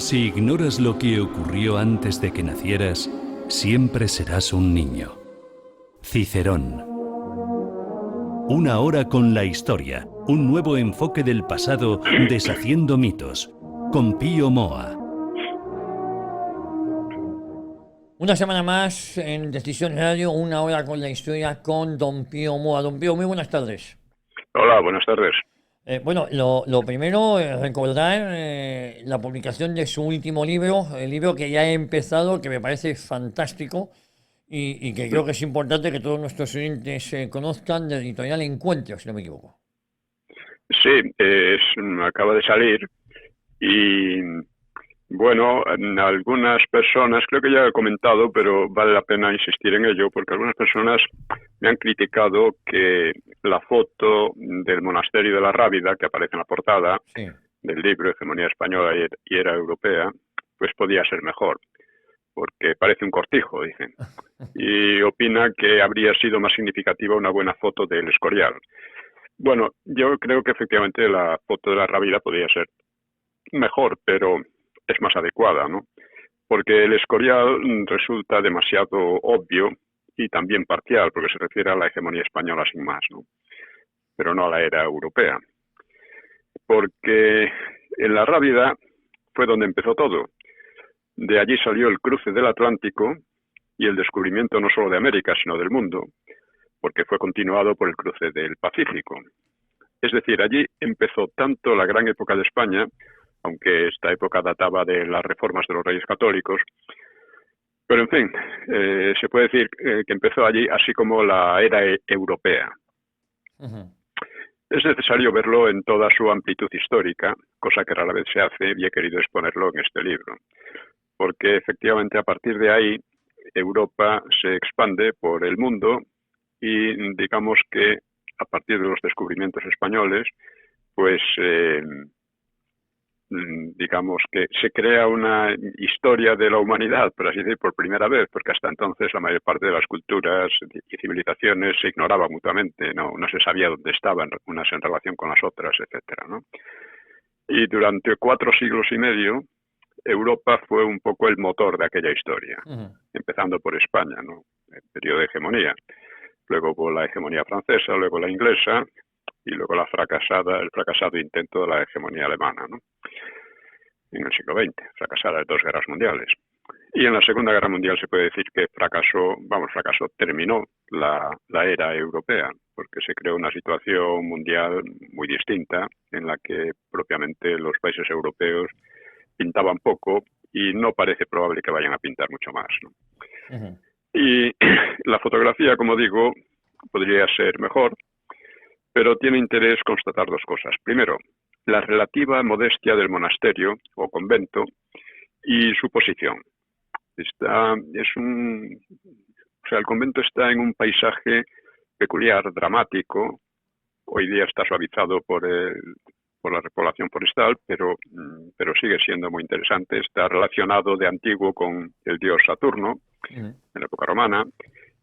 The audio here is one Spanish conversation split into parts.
Si ignoras lo que ocurrió antes de que nacieras, siempre serás un niño. Cicerón. Una hora con la historia, un nuevo enfoque del pasado deshaciendo mitos, con Pío Moa. Una semana más en Decisión Radio, una hora con la historia con Don Pío Moa. Don Pío, muy buenas tardes. Hola, buenas tardes. Bueno, lo primero, recordar la publicación de su último libro, el libro que ya he empezado, que me parece fantástico y que creo que es importante que todos nuestros oyentes conozcan, de Editorial Encuentro, si no me equivoco. Sí, acaba de salir y bueno, algunas personas, creo que ya he comentado, pero vale la pena insistir en ello, porque algunas personas me han criticado que la foto del monasterio de la Rábida, que aparece en la portada del libro Hegemonía Española y Era Europea, pues podía ser mejor, porque parece un cortijo, dicen. Y opina que habría sido más significativa una buena foto del Escorial. Bueno, yo creo que efectivamente la foto de la Rábida podría ser mejor, pero es más adecuada, ¿no? Porque el Escorial resulta demasiado obvio y también parcial, porque se refiere a la hegemonía española sin más, ¿no? Pero no a la era europea. Porque en la Rábida fue donde empezó todo. De allí salió el cruce del Atlántico y el descubrimiento no solo de América, sino del mundo, porque fue continuado por el cruce del Pacífico. Es decir, allí empezó tanto la gran época de España, aunque esta época databa de las reformas de los reyes católicos, pero en fin, se puede decir que empezó allí así como la era europea. Es necesario verlo en toda su amplitud histórica, cosa que rara vez se hace y he querido exponerlo en este libro, porque efectivamente a partir de ahí Europa se expande por el mundo y digamos que a partir de los descubrimientos españoles, pues digamos que se crea una historia de la humanidad, por así decir, por primera vez, porque hasta entonces la mayor parte de las culturas y civilizaciones se ignoraba mutuamente, no se sabía dónde estaban unas en relación con las otras, etcétera, ¿no? Y durante 4 siglos y medio, Europa fue un poco el motor de aquella historia, empezando por España, ¿no? El periodo de hegemonía. Luego por la hegemonía francesa, luego la inglesa y luego el fracasado intento de la hegemonía alemana, ¿no? En el siglo XX, fracasada de 2 guerras mundiales. Y en la Segunda Guerra Mundial se puede decir que terminó la era europea, porque se creó una situación mundial muy distinta en la que propiamente los países europeos pintaban poco y no parece probable que vayan a pintar mucho más, ¿no? Y la fotografía, como digo, podría ser mejor, pero tiene interés constatar 2 cosas. Primero, la relativa modestia del monasterio o convento y su posición. El convento está en un paisaje peculiar, dramático. Hoy día está suavizado por la repoblación forestal, pero sigue siendo muy interesante. Está relacionado de antiguo con el dios Saturno, en la época romana,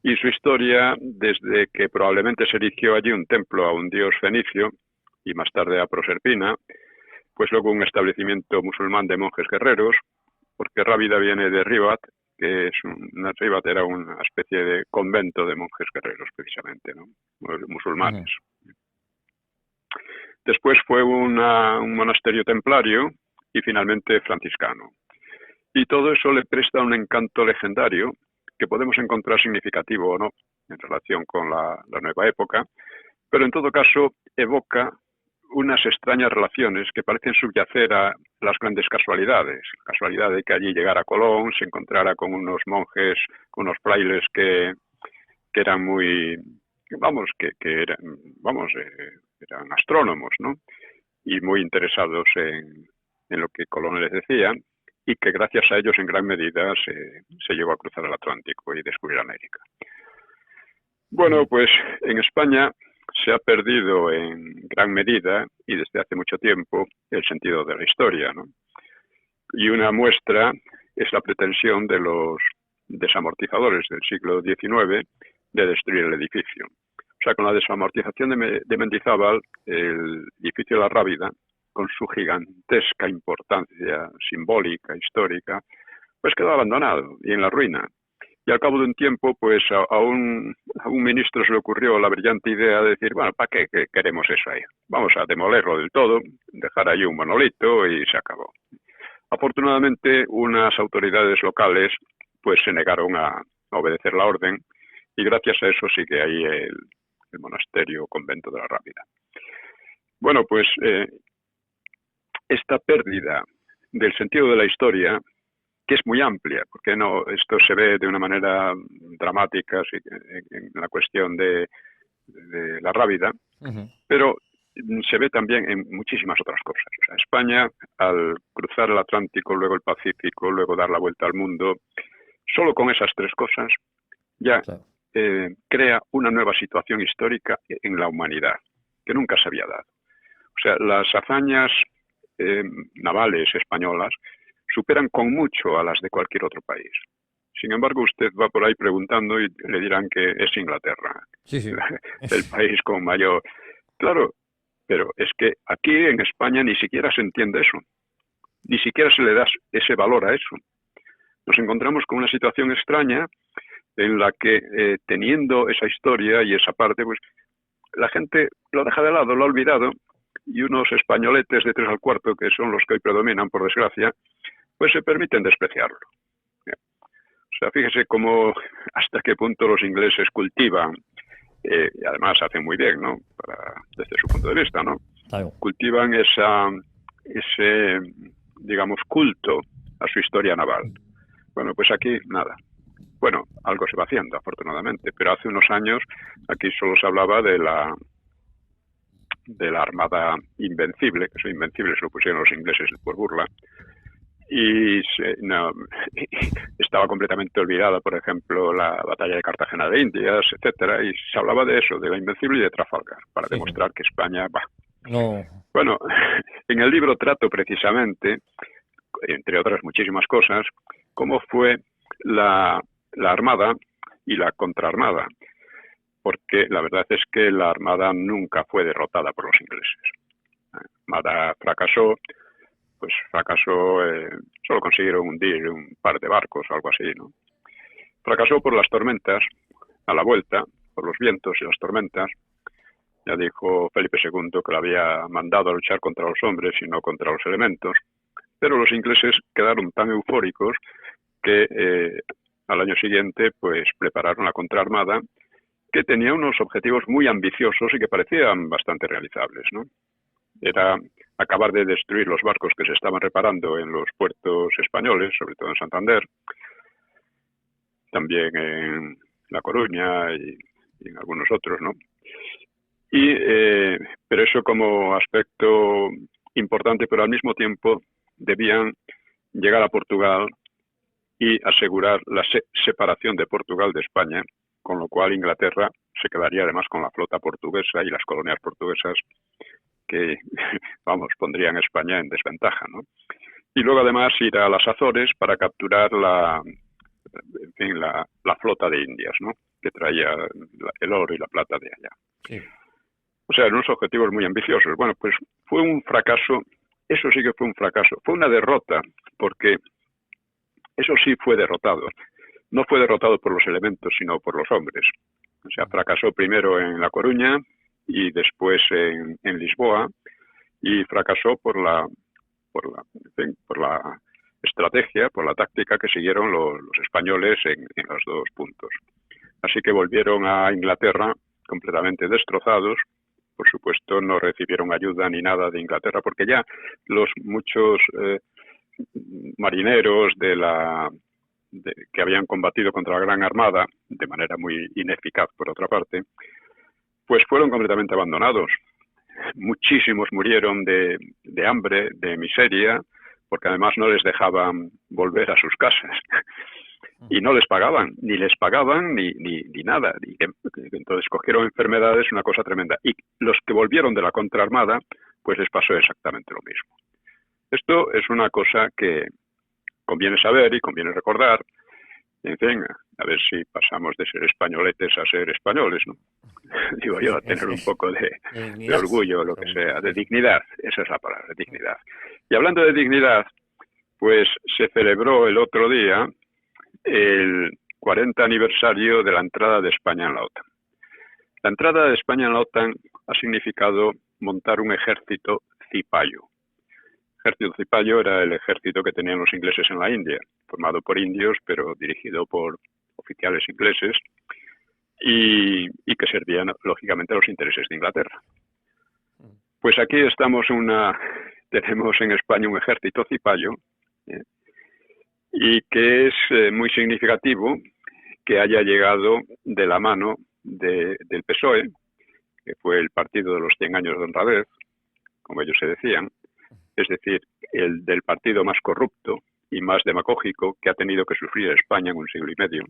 y su historia, desde que probablemente se erigió allí un templo a un dios fenicio, y más tarde a Proserpina, pues luego un establecimiento musulmán de monjes guerreros, porque Rábida viene de Ribat, que Ribat era una especie de convento de monjes guerreros, precisamente, ¿no? Musulmanes. Después fue un monasterio templario y finalmente franciscano. Y todo eso le presta un encanto legendario que podemos encontrar significativo o no en relación con la nueva época, pero en todo caso evoca unas extrañas relaciones que parecen subyacer a las grandes casualidades. La casualidad de que allí llegara Colón, se encontrara con unos monjes, con unos frailes que eran muy, eran astrónomos, ¿no? Y muy interesados en lo que Colón les decía, y que gracias a ellos en gran medida se llegó a cruzar el Atlántico y descubrir América. Bueno, pues en España se ha perdido en gran medida y desde hace mucho tiempo el sentido de la historia, ¿no? Y una muestra es la pretensión de los desamortizadores del siglo XIX de destruir el edificio. O sea, con la desamortización de Mendizábal, el edificio de la Rábida con su gigantesca importancia simbólica, histórica, pues quedó abandonado y en la ruina. Y al cabo de un tiempo, pues a un ministro se le ocurrió la brillante idea de decir, bueno, ¿para qué queremos eso ahí? Vamos a demolerlo del todo, dejar ahí un monolito y se acabó. Afortunadamente, unas autoridades locales pues se negaron a obedecer la orden y gracias a eso sigue ahí el monasterio o convento de la Rábida. Bueno, pues esta pérdida del sentido de la historia, que es muy amplia, porque no esto se ve de una manera dramática en la cuestión de la Rábida, pero se ve también en muchísimas otras cosas. O sea, España, al cruzar el Atlántico, luego el Pacífico, luego dar la vuelta al mundo, solo con esas tres cosas ya crea una nueva situación histórica en la humanidad, que nunca se había dado. O sea, las hazañas navales españolas superan con mucho a las de cualquier otro país. Sin embargo, usted va por ahí preguntando y le dirán que es Inglaterra, el país con mayor... Claro, pero es que aquí en España ni siquiera se entiende eso, ni siquiera se le da ese valor a eso. Nos encontramos con una situación extraña en la que, teniendo esa historia y esa parte, pues la gente lo deja de lado, lo ha olvidado, y unos españoletes de 3 al cuarto, que son los que hoy predominan, por desgracia, pues se permiten despreciarlo. O sea, fíjese cómo, hasta qué punto los ingleses cultivan, y además hacen muy bien, ¿no? Desde su punto de vista, ¿no? Claro. Cultivan ese, digamos, culto a su historia naval. Bueno, pues aquí nada. Bueno, algo se va haciendo, afortunadamente, pero hace unos años aquí solo se hablaba de la Armada Invencible, que eso Invencible se lo pusieron los ingleses por burla, y estaba completamente olvidada, por ejemplo, la batalla de Cartagena de Indias, etcétera, y se hablaba de eso, de la Invencible y de Trafalgar, para demostrar que España va. No. Bueno, en el libro trato precisamente, entre otras muchísimas cosas, cómo fue la Armada y la contraarmada, porque la verdad es que la Armada nunca fue derrotada por los ingleses. La Armada fracasó, solo consiguieron hundir un par de barcos o algo así, ¿no? Fracasó por las tormentas, a la vuelta, por los vientos y las tormentas. Ya dijo Felipe II que lo había mandado a luchar contra los hombres y no contra los elementos, pero los ingleses quedaron tan eufóricos que al año siguiente pues prepararon la contraarmada, que tenía unos objetivos muy ambiciosos y que parecían bastante realizables, ¿no? Era acabar de destruir los barcos que se estaban reparando en los puertos españoles, sobre todo en Santander, también en La Coruña y en algunos otros, ¿no? Pero eso como aspecto importante, pero al mismo tiempo debían llegar a Portugal y asegurar la separación de Portugal de España, con lo cual Inglaterra se quedaría además con la flota portuguesa y las colonias portuguesas que, vamos, pondrían a España en desventaja, ¿no? Y luego además ir a las Azores para capturar la flota de Indias, ¿no? Que traía el oro y la plata de allá. Sí. O sea, unos objetivos muy ambiciosos. Bueno, pues fue un fracaso, eso sí que fue un fracaso. Fue una derrota, porque eso sí fue derrotado. No fue derrotado por los elementos, sino por los hombres. O sea, fracasó primero en La Coruña y después en Lisboa, y fracasó por la estrategia, por la táctica que siguieron los españoles en los dos puntos. Así que volvieron a Inglaterra completamente destrozados. Por supuesto, no recibieron ayuda ni nada de Inglaterra, porque ya los muchos marineros que habían combatido contra la Gran Armada, de manera muy ineficaz por otra parte, pues fueron completamente abandonados. Muchísimos murieron de hambre, de miseria, porque además no les dejaban volver a sus casas. Y no les pagaban, ni nada. Entonces cogieron enfermedades, una cosa tremenda. Y los que volvieron de la contraarmada, pues les pasó exactamente lo mismo. Esto es una cosa que conviene saber y conviene recordar. En fin, a ver si pasamos de ser españoletes a ser españoles, ¿no? Digo yo, a tener un poco de orgullo, lo que sea, de dignidad, esa es la palabra, dignidad. Y hablando de dignidad, pues se celebró el otro día el 40 aniversario de la entrada de España en la OTAN. La entrada de España en la OTAN ha significado montar un ejército cipayo. El ejército cipayo era el ejército que tenían los ingleses en la India, formado por indios, pero dirigido por oficiales ingleses, y que servían, lógicamente, a los intereses de Inglaterra. Pues aquí tenemos en España un ejército cipayo, y que es muy significativo que haya llegado de la mano del PSOE, que fue el partido de los 100 años de honradez, como ellos se decían, es decir, el del partido más corrupto y más demagógico que ha tenido que sufrir España en un siglo y medio.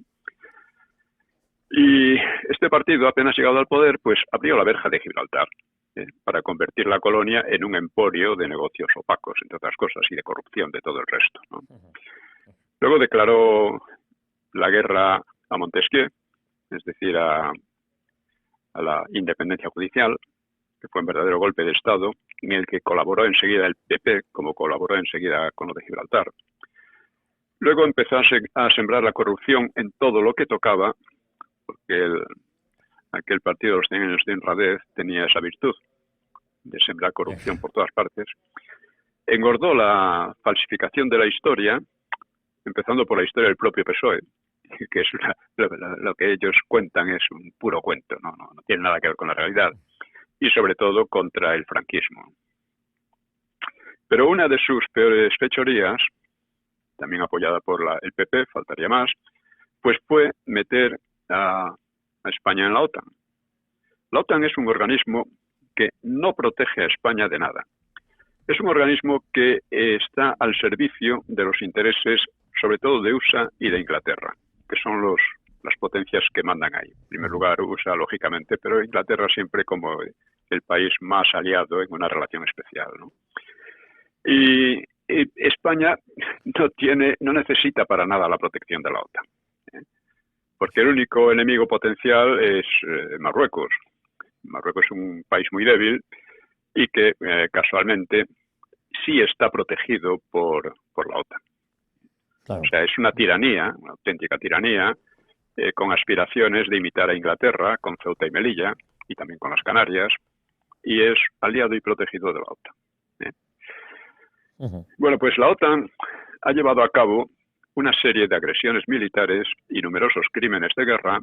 Y este partido, apenas llegado al poder, pues abrió la verja de Gibraltar para convertir la colonia en un emporio de negocios opacos, entre otras cosas, y de corrupción de todo el resto, ¿no? Luego declaró la guerra a Montesquieu, es decir, a la independencia judicial, que fue un verdadero golpe de Estado, en el que colaboró enseguida el PP, como colaboró enseguida con lo de Gibraltar. Luego empezó a sembrar la corrupción en todo lo que tocaba, porque aquel partido de los 100 años de honradez tenía esa virtud de sembrar corrupción por todas partes. Engordó la falsificación de la historia, empezando por la historia del propio PSOE, que es lo que ellos cuentan es un puro cuento, no tiene nada que ver con la realidad, y sobre todo contra el franquismo. Pero una de sus peores fechorías, también apoyada por el PP, faltaría más, pues fue meter a España en la OTAN. La OTAN es un organismo que no protege a España de nada. Es un organismo que está al servicio de los intereses, sobre todo de USA y de Inglaterra, que son las potencias que mandan ahí. En primer lugar, USA, lógicamente, pero Inglaterra siempre como el país más aliado en una relación especial, ¿no? Y España no necesita para nada la protección de la OTAN, porque el único enemigo potencial es Marruecos. Marruecos es un país muy débil y que casualmente sí está protegido por la OTAN. Claro. O sea, es una tiranía, una auténtica tiranía, con aspiraciones de imitar a Inglaterra, con Ceuta y Melilla, y también con las Canarias, y es aliado y protegido de la OTAN. Bueno, pues la OTAN ha llevado a cabo una serie de agresiones militares y numerosos crímenes de guerra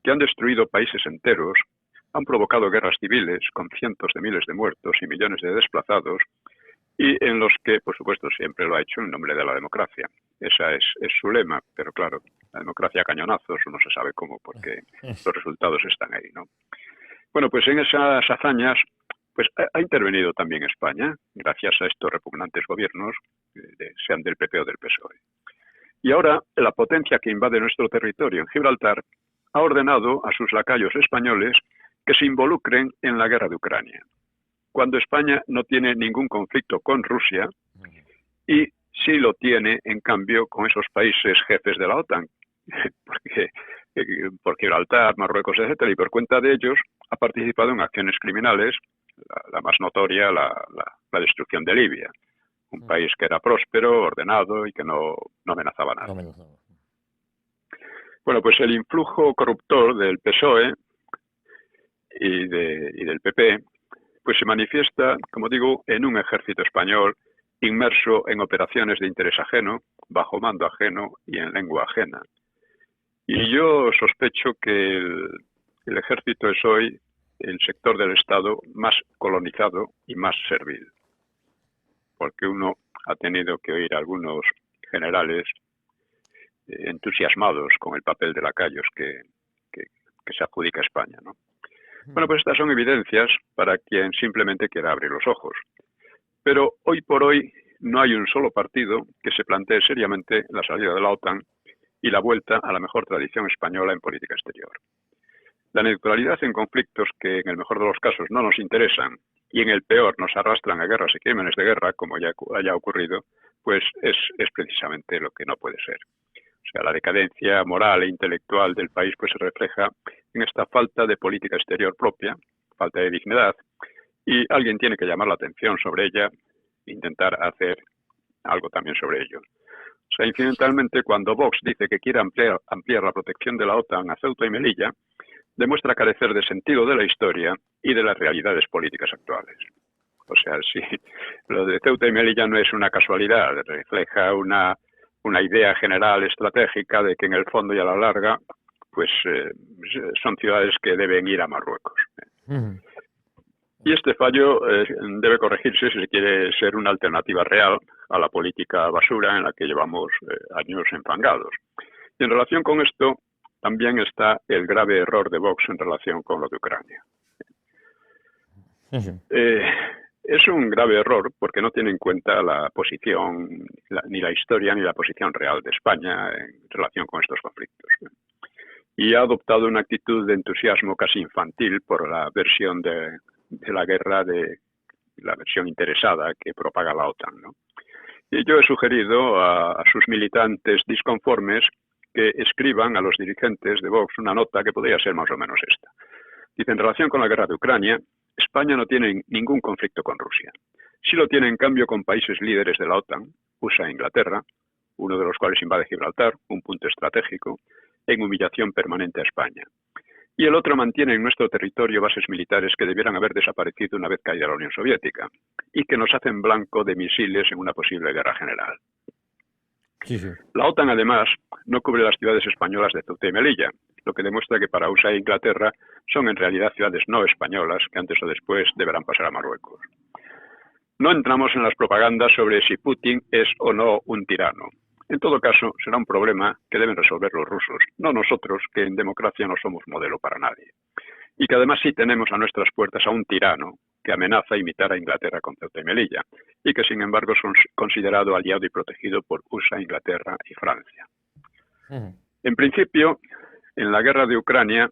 que han destruido países enteros, han provocado guerras civiles con cientos de miles de muertos y millones de desplazados, y en los que, por supuesto, siempre lo ha hecho en nombre de la democracia. Esa es su lema, pero claro, la democracia a cañonazos, no se sabe cómo, porque los resultados están ahí, ¿no? Bueno, pues en esas hazañas pues ha intervenido también España, gracias a estos repugnantes gobiernos, sean del PP o del PSOE. Y ahora, la potencia que invade nuestro territorio en Gibraltar ha ordenado a sus lacayos españoles que se involucren en la guerra de Ucrania, cuando España no tiene ningún conflicto con Rusia y sí lo tiene, en cambio, con esos países jefes de la OTAN, porque por Gibraltar, Marruecos, etcétera, y por cuenta de ellos ha participado en acciones criminales, la más notoria, la destrucción de Libia, un país que era próspero, ordenado y que no amenazaba a nadie. Bueno, pues el influjo corruptor del PSOE y del PP pues se manifiesta, como digo, en un ejército español inmerso en operaciones de interés ajeno, bajo mando ajeno y en lengua ajena. Y yo sospecho que el ejército es hoy el sector del Estado más colonizado y más servil, porque uno ha tenido que oír a algunos generales entusiasmados con el papel de lacayos que se adjudica a España, ¿no? Bueno, pues estas son evidencias para quien simplemente quiera abrir los ojos. Pero hoy por hoy no hay un solo partido que se plantee seriamente la salida de la OTAN y la vuelta a la mejor tradición española en política exterior. La neutralidad en conflictos que en el mejor de los casos no nos interesan y en el peor nos arrastran a guerras y crímenes de guerra, como ya haya ocurrido, pues es precisamente lo que no puede ser. O sea, la decadencia moral e intelectual del país pues se refleja en esta falta de política exterior propia, falta de dignidad, y alguien tiene que llamar la atención sobre ella e intentar hacer algo también sobre ello. O sea, incidentalmente, cuando Vox dice que quiere ampliar la protección de la OTAN a Ceuta y Melilla, demuestra carecer de sentido de la historia y de las realidades políticas actuales. O sea, sí, lo de Ceuta y Melilla no es una casualidad, refleja una idea general estratégica de que en el fondo y a la larga pues son ciudades que deben ir a Marruecos. Y este fallo debe corregirse si se quiere ser una alternativa real a la política basura en la que llevamos años enfangados. Y en relación con esto también está el grave error de Vox en relación con lo de Ucrania. Es un grave error porque no tiene en cuenta la posición, ni la historia, ni la posición real de España en relación con estos conflictos. Y ha adoptado una actitud de entusiasmo casi infantil por la versión de la guerra, de la versión interesada que propaga la OTAN, ¿no? Y yo he sugerido a sus militantes disconformes que escriban a los dirigentes de Vox una nota que podría ser más o menos esta. Dice, en relación con la guerra de Ucrania, España no tiene ningún conflicto con Rusia. Sí lo tiene, en cambio, con países líderes de la OTAN, USA e Inglaterra, uno de los cuales invade Gibraltar, un punto estratégico, en humillación permanente a España. Y el otro mantiene en nuestro territorio bases militares que debieran haber desaparecido una vez caída la Unión Soviética y que nos hacen blanco de misiles en una posible guerra general. Sí, sí. La OTAN, además, no cubre las ciudades españolas de Ceuta y Melilla, lo que demuestra que para USA e Inglaterra son en realidad ciudades no españolas que antes o después deberán pasar a Marruecos. No entramos en las propagandas sobre si Putin es o no un tirano. En todo caso, será un problema que deben resolver los rusos, no nosotros, que en democracia no somos modelo para nadie. Y que además sí tenemos a nuestras puertas a un tirano que amenaza imitar a Inglaterra con Ceuta y Melilla, y que sin embargo es considerado aliado y protegido por USA, Inglaterra y Francia. En principio, en la guerra de Ucrania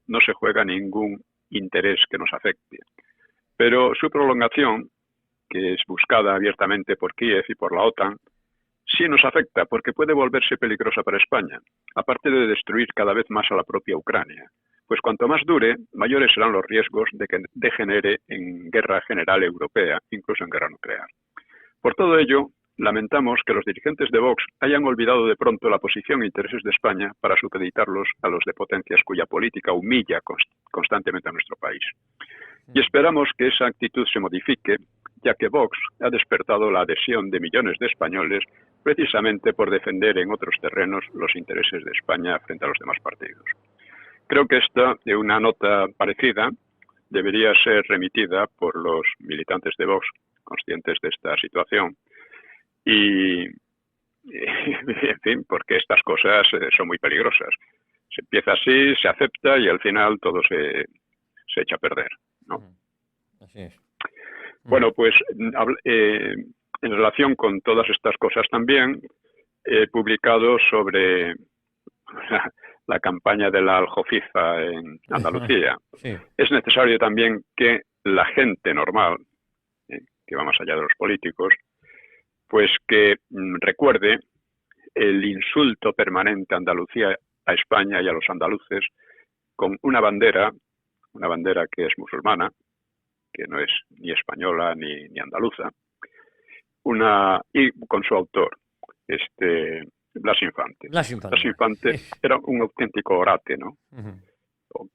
no se juega ningún interés que nos afecte, pero su prolongación, que es buscada abiertamente por Kiev y por la OTAN, sí nos afecta porque puede volverse peligrosa para España, aparte de destruir cada vez más a la propia Ucrania. Pues cuanto más dure, mayores serán los riesgos de que degenere en guerra general europea, incluso en guerra nuclear. Por todo ello, lamentamos que los dirigentes de Vox hayan olvidado de pronto la posición e intereses de España para supeditarlos a los de potencias cuya política humilla constantemente a nuestro país. Y esperamos que esa actitud se modifique, ya que Vox ha despertado la adhesión de millones de españoles precisamente por defender en otros terrenos los intereses de España frente a los demás partidos. Creo que esta, de una nota parecida, debería ser remitida por los militantes de Vox, conscientes de esta situación, y en fin, porque estas cosas son muy peligrosas. Se empieza así, se acepta y al final todo se echa a perder, ¿no? Así es. Bueno, pues en relación con todas estas cosas también he publicado sobre la campaña de la Aljofifa en Andalucía. Sí. Es necesario también que la gente normal, que va más allá de los políticos, pues que recuerde el insulto permanente a Andalucía, a España y a los andaluces con una bandera que es musulmana, que no es ni española ni andaluza, y con su autor, Blas Infante. Blas Infante era un auténtico orate, ¿no?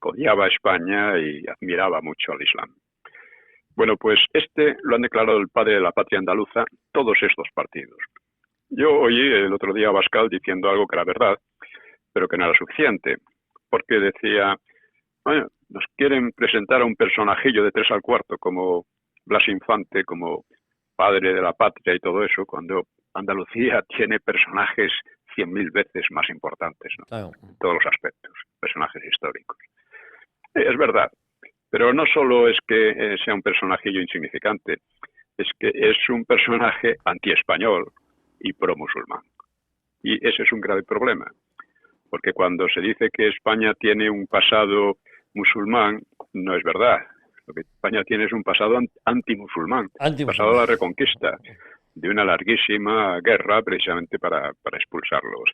Odiaba a España y admiraba mucho al Islam. Bueno, pues lo han declarado el padre de la patria andaluza todos estos partidos. Yo oí el otro día a Abascal diciendo algo que era verdad, pero que no era suficiente, porque decía, bueno, nos quieren presentar a un personajillo de 3 al cuarto como Blas Infante, como padre de la patria y todo eso, cuando Andalucía tiene personajes 100.000 veces más importantes, ¿no? Claro. En todos los aspectos, personajes históricos. Es verdad, pero no solo es que sea un personajillo insignificante, es que es un personaje antiespañol y pro-musulmán. Y ese es un grave problema, porque cuando se dice que España tiene un pasado musulmán, no es verdad. Lo que España tiene es un pasado antimusulmán, pasado de la Reconquista, de una larguísima guerra precisamente para expulsarlos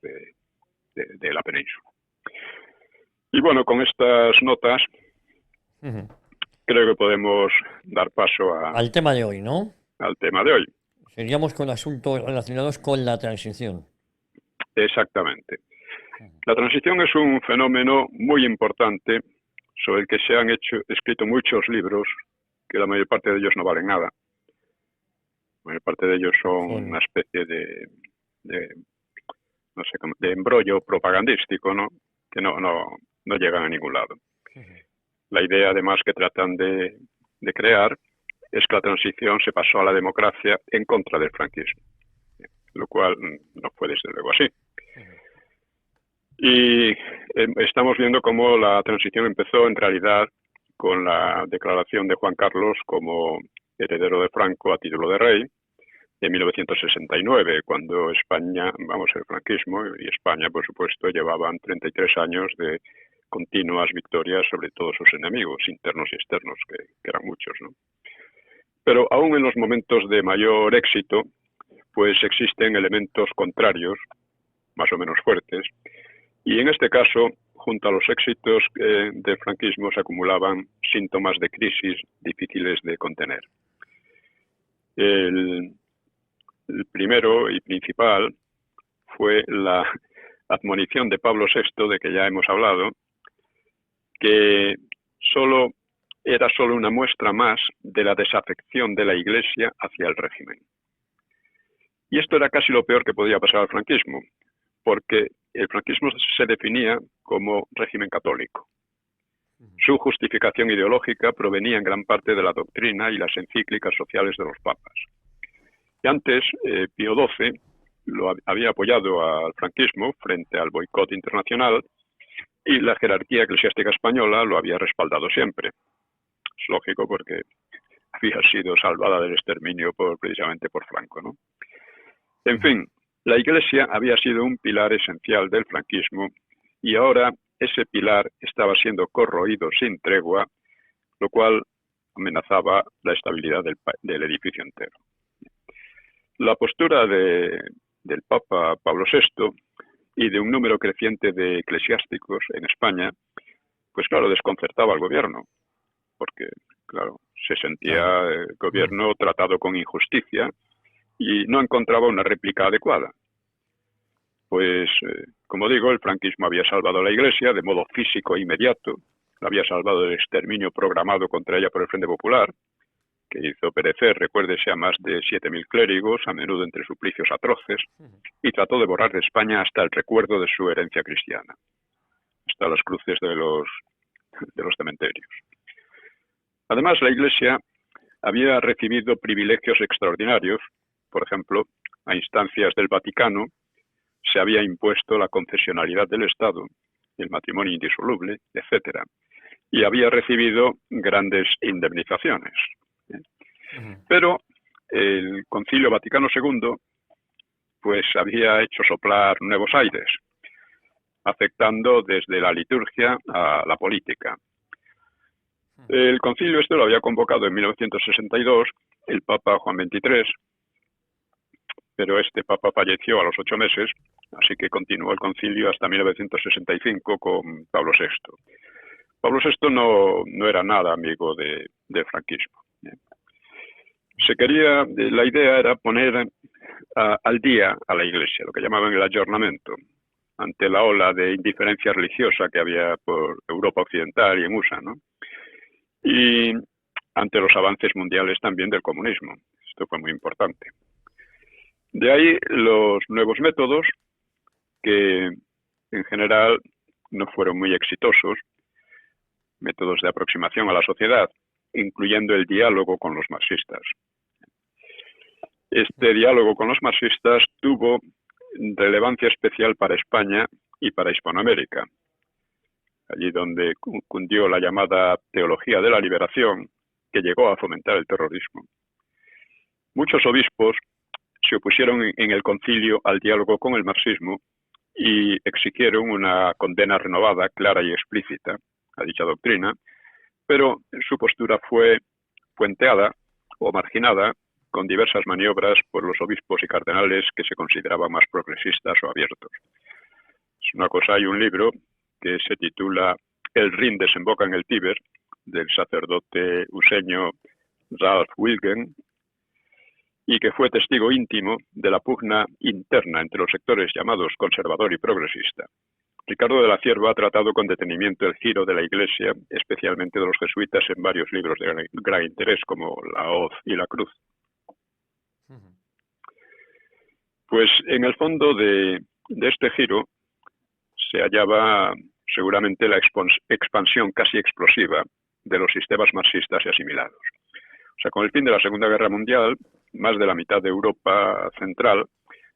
de la península. Y bueno, con estas notas creo que podemos dar paso al tema de hoy, ¿no? al tema de hoy. Seguíamos con asuntos relacionados con la transición. Exactamente. La transición es un fenómeno muy importante sobre el que se han escrito muchos libros, que la mayor parte de ellos no valen nada. La mayor parte de ellos son una especie de no sé, de embrollo propagandístico, ¿no? Que no llegan a ningún lado. La idea, además, que tratan de crear es que la transición se pasó a la democracia en contra del franquismo, lo cual no fue desde luego así. Y estamos viendo cómo la transición empezó en realidad con la declaración de Juan Carlos como heredero de Franco a título de rey en 1969, cuando España, el franquismo y España, por supuesto, llevaban 33 años de continuas victorias sobre todos sus enemigos, internos y externos, que eran muchos, ¿no? Pero aún en los momentos de mayor éxito, pues existen elementos contrarios, más o menos fuertes, y en este caso, junto a los éxitos del franquismo, se acumulaban síntomas de crisis difíciles de contener. El primero y principal fue la admonición de Pablo VI, de que ya hemos hablado, que era solo una muestra más de la desafección de la Iglesia hacia el régimen. Y esto era casi lo peor que podía pasar al franquismo, porque el franquismo se definía como régimen católico. Su justificación ideológica provenía en gran parte de la doctrina y las encíclicas sociales de los papas. Y antes, Pío XII había apoyado al franquismo frente al boicot internacional y la jerarquía eclesiástica española lo había respaldado siempre. Es lógico porque había sido salvada del exterminio precisamente por Franco, ¿no? En fin, la Iglesia había sido un pilar esencial del franquismo y ahora ese pilar estaba siendo corroído sin tregua, lo cual amenazaba la estabilidad del edificio entero. La postura del Papa Pablo VI y de un número creciente de eclesiásticos en España, pues claro, desconcertaba al gobierno, porque claro, se sentía el gobierno tratado con injusticia y no encontraba una réplica adecuada. Pues, como digo, el franquismo había salvado a la Iglesia de modo físico e inmediato, la había salvado del exterminio programado contra ella por el Frente Popular, que hizo perecer, recuérdese, a más de 7.000 clérigos, a menudo entre suplicios atroces, y trató de borrar de España hasta el recuerdo de su herencia cristiana, hasta las cruces de los cementerios. Además, la Iglesia había recibido privilegios extraordinarios. Por ejemplo, a instancias del Vaticano, se había impuesto la confesionalidad del Estado, el matrimonio indisoluble, etc. Y había recibido grandes indemnizaciones. Pero el Concilio Vaticano II pues había hecho soplar nuevos aires, afectando desde la liturgia a la política. El concilio lo había convocado en 1962 el Papa Juan XXIII, pero este Papa falleció a los 8 meses, así que continuó el concilio hasta 1965 con Pablo VI. Pablo VI no era nada amigo del franquismo. La idea era poner al día a la Iglesia, lo que llamaban el ayornamiento, ante la ola de indiferencia religiosa que había por Europa Occidental y en USA, ¿no? Y ante los avances mundiales también del comunismo. Esto fue muy importante. De ahí los nuevos métodos, que en general no fueron muy exitosos, métodos de aproximación a la sociedad, incluyendo el diálogo con los marxistas. Este diálogo con los marxistas tuvo relevancia especial para España y para Hispanoamérica, allí donde cundió la llamada teología de la liberación, que llegó a fomentar el terrorismo. Muchos obispos se opusieron en el concilio al diálogo con el marxismo y exigieron una condena renovada, clara y explícita a dicha doctrina, pero su postura fue puenteada o marginada con diversas maniobras por los obispos y cardenales que se consideraban más progresistas o abiertos. una cosa, hay un libro que se titula El Rin desemboca en el Tíber, del sacerdote useño Ralph Wilgen, y que fue testigo íntimo de la pugna interna entre los sectores llamados conservador y progresista. Ricardo de la Cierva ha tratado con detenimiento el giro de la Iglesia, especialmente de los jesuitas, en varios libros de gran interés, como La Hoz y La Cruz. Pues en el fondo de este giro se hallaba seguramente la expansión casi explosiva de los sistemas marxistas y asimilados. O sea, con el fin de la Segunda Guerra Mundial, más de la mitad de Europa central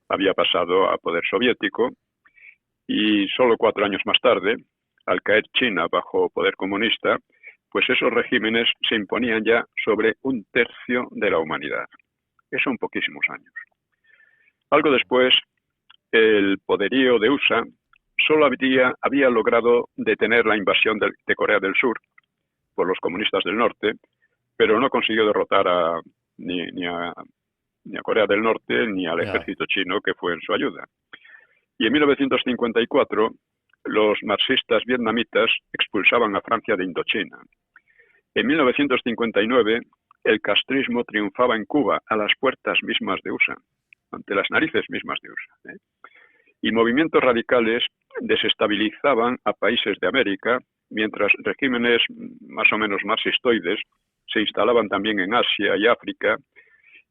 había pasado a poder soviético, y solo 4 años más tarde, al caer China bajo poder comunista, pues esos regímenes se imponían ya sobre 1/3 de la humanidad. Eso en poquísimos años. Algo después, el poderío de USA solo había logrado detener la invasión de Corea del Sur por los comunistas del norte, pero no consiguió derrotar ni a Corea del Norte ni al ejército chino que fue en su ayuda. Y en 1954, los marxistas vietnamitas expulsaban a Francia de Indochina. En 1959, el castrismo triunfaba en Cuba, a las puertas mismas de USA, ante las narices mismas de USA. Y movimientos radicales desestabilizaban a países de América, mientras regímenes más o menos marxistoides se instalaban también en Asia y África,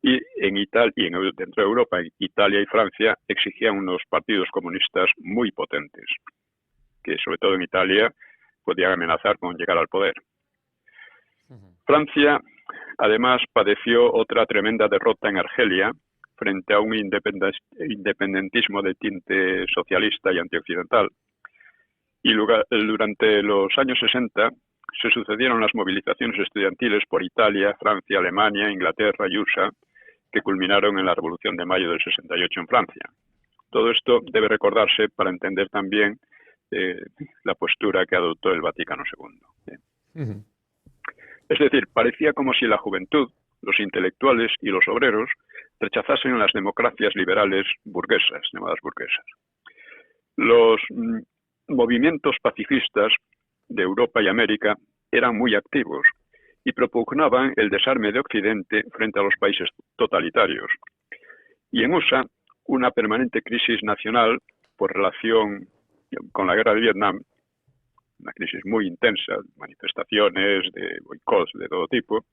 y en Italia, y dentro de Europa, Italia y Francia exigían unos partidos comunistas muy potentes, que sobre todo en Italia podían amenazar con llegar al poder. Francia, además, padeció otra tremenda derrota en Argelia frente a un independentismo de tinte socialista y antioccidental. Y durante los años 60 se sucedieron las movilizaciones estudiantiles por Italia, Francia, Alemania, Inglaterra y USA, que culminaron en la Revolución de Mayo del 68 en Francia. Todo esto debe recordarse para entender también la postura que adoptó el Vaticano II. Es decir, parecía como si la juventud, los intelectuales y los obreros rechazasen las democracias liberales burguesas, llamadas burguesas. Los movimientos pacifistas de Europa y América eran muy activos y propugnaban el desarme de Occidente frente a los países totalitarios. Y en USA, una permanente crisis nacional por relación con la guerra de Vietnam, una crisis muy intensa, manifestaciones, de boicots de todo tipo,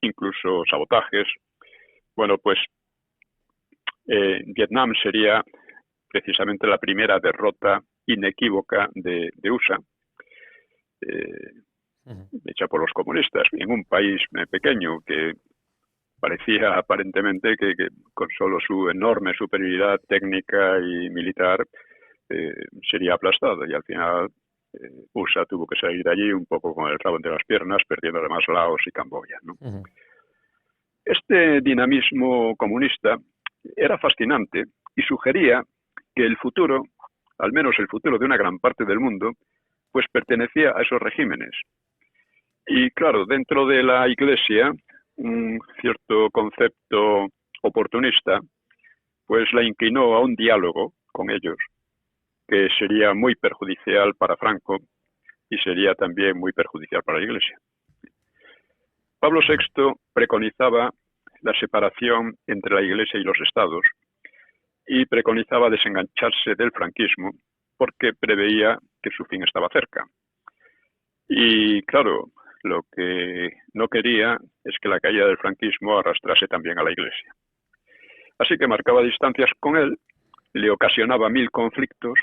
incluso sabotajes. Bueno, pues Vietnam sería precisamente la primera derrota inequívoca de USA, hecha por los comunistas, en un país pequeño que parecía aparentemente que con solo su enorme superioridad técnica y militar sería aplastado, y al final USA tuvo que salir de allí un poco con el rabo entre las piernas, perdiendo además Laos y Camboya, ¿no? Este dinamismo comunista era fascinante y sugería que el futuro, al menos el futuro de una gran parte del mundo, pues pertenecía a esos regímenes. Y claro, dentro de la Iglesia, un cierto concepto oportunista, pues la inclinó a un diálogo con ellos, que sería muy perjudicial para Franco y sería también muy perjudicial para la Iglesia. Pablo VI preconizaba la separación entre la Iglesia y los Estados y preconizaba desengancharse del franquismo porque preveía que su fin estaba cerca. Y claro, lo que no quería es que la caída del franquismo arrastrase también a la Iglesia. Así que marcaba distancias con él, le ocasionaba 1000 conflictos,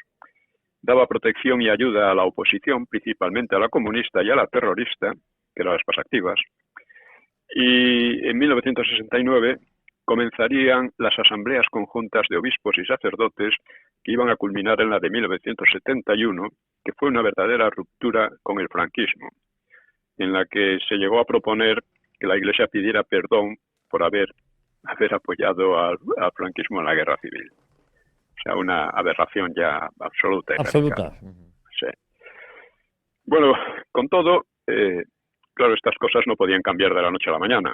daba protección y ayuda a la oposición, principalmente a la comunista y a la terrorista, que eran las más activas. Y en 1969 comenzarían las asambleas conjuntas de obispos y sacerdotes que iban a culminar en la de 1971, que fue una verdadera ruptura con el franquismo, en la que se llegó a proponer que la Iglesia pidiera perdón por haber apoyado al franquismo en la guerra civil. O sea, una aberración ya absoluta. Absoluta. Sí. Bueno, con todo, claro, estas cosas no podían cambiar de la noche a la mañana.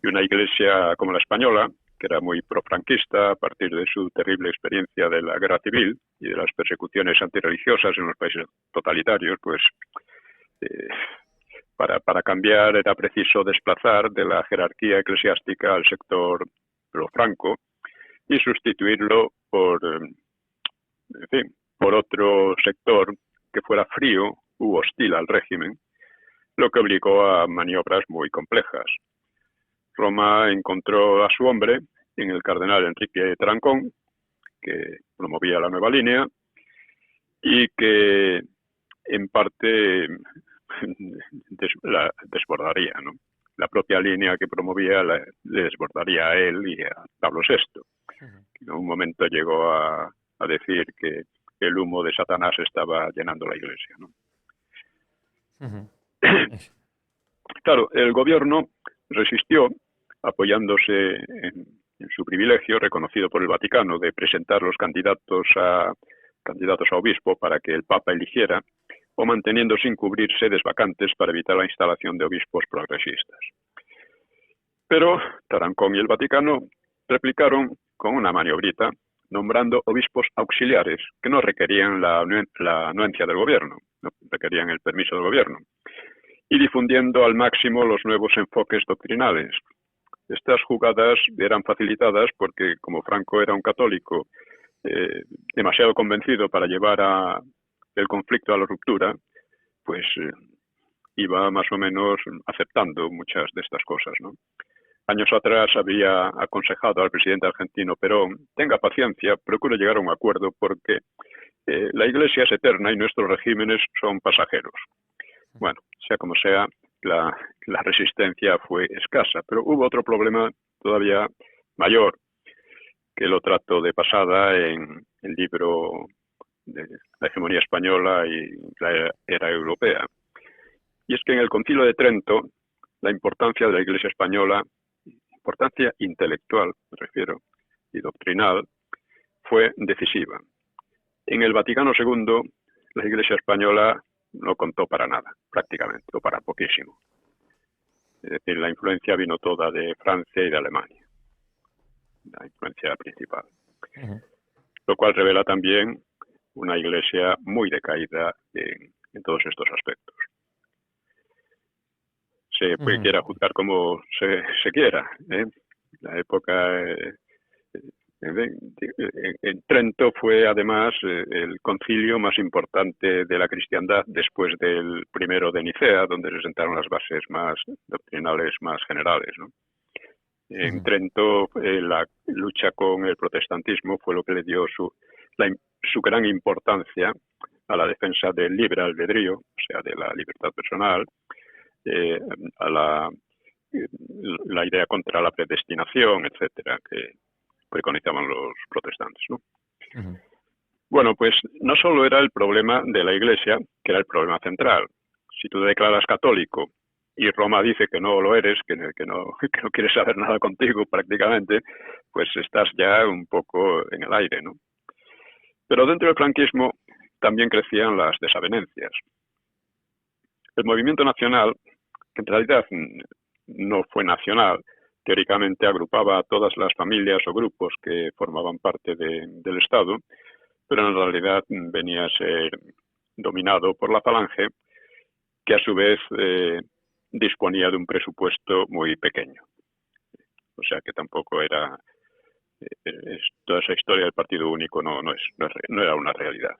Y una iglesia como la española, que era muy profranquista a partir de su terrible experiencia de la guerra civil y de las persecuciones antirreligiosas en los países totalitarios, pues para cambiar era preciso desplazar de la jerarquía eclesiástica al sector pro-franco y sustituirlo en fin, por otro sector que fuera frío u hostil al régimen, lo que obligó a maniobras muy complejas. Roma encontró a su hombre en el cardenal Enrique Tarancón, que promovía la nueva línea y que en parte la desbordaría, ¿no? La propia línea que promovía le desbordaría a él y a Pablo VI. En un momento llegó a decir que el humo de Satanás estaba llenando la Iglesia, ¿no? Claro, el gobierno resistió, apoyándose en su privilegio reconocido por el Vaticano de presentar los candidatos a obispo para que el Papa eligiera, o manteniendo sin cubrir sedes vacantes para evitar la instalación de obispos progresistas. Pero Tarancón y el Vaticano replicaron con una maniobrita, nombrando obispos auxiliares que no requerían la anuencia del gobierno, no requerían el permiso del gobierno, y difundiendo al máximo los nuevos enfoques doctrinales. Estas jugadas eran facilitadas porque, como Franco era un católico demasiado convencido para llevar el conflicto a la ruptura, pues iba más o menos aceptando muchas de estas cosas, ¿no? Años atrás había aconsejado al presidente argentino Perón: tenga paciencia, procure llegar a un acuerdo porque la Iglesia es eterna y nuestros regímenes son pasajeros. Bueno, sea como sea, la resistencia fue escasa, pero hubo otro problema todavía mayor, que lo trato de pasada en el libro de la hegemonía española y la era europea. Y es que en el Concilio de Trento, la importancia de la Iglesia española, importancia intelectual, me refiero, y doctrinal, fue decisiva. En el Vaticano II, la Iglesia española no contó para nada, prácticamente, o para poquísimo. Es decir, la influencia vino toda de Francia y de Alemania, la influencia principal. Lo cual revela también una Iglesia muy decaída en todos estos aspectos. Se quiera juzgar como se quiera, ¿eh? La época en Trento fue además el concilio más importante de la cristiandad después del primero de Nicea, donde se sentaron las bases más doctrinales, más generales, ¿no? En Trento la lucha con el protestantismo fue lo que le dio su gran importancia a la defensa del libre albedrío, o sea, de la libertad personal, a la idea contra la predestinación, etcétera, que preconizaban los protestantes, ¿no? Bueno, pues no solo era el problema de la Iglesia, que era el problema central. Si tú te declaras católico y Roma dice que no lo eres, que no quiere saber nada contigo prácticamente, pues estás ya un poco en el aire, ¿no? Pero dentro del franquismo también crecían las desavenencias. El movimiento nacional, que en realidad no fue nacional, teóricamente agrupaba a todas las familias o grupos que formaban parte del Estado, pero en realidad venía a ser dominado por la Falange, que a su vez disponía de un presupuesto muy pequeño. O sea que tampoco era... toda esa historia del partido único no era una realidad.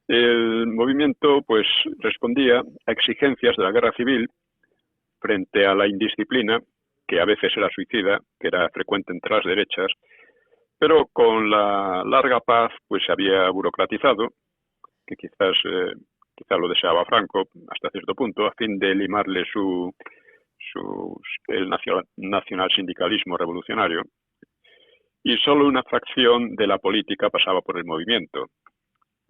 El movimiento pues respondía a exigencias de la guerra civil frente a la indisciplina, que a veces era suicida, que era frecuente entre las derechas, pero con la larga paz pues se había burocratizado, que quizás lo deseaba Franco hasta cierto punto, a fin de limarle el nacional sindicalismo revolucionario, y solo una fracción de la política pasaba por el movimiento.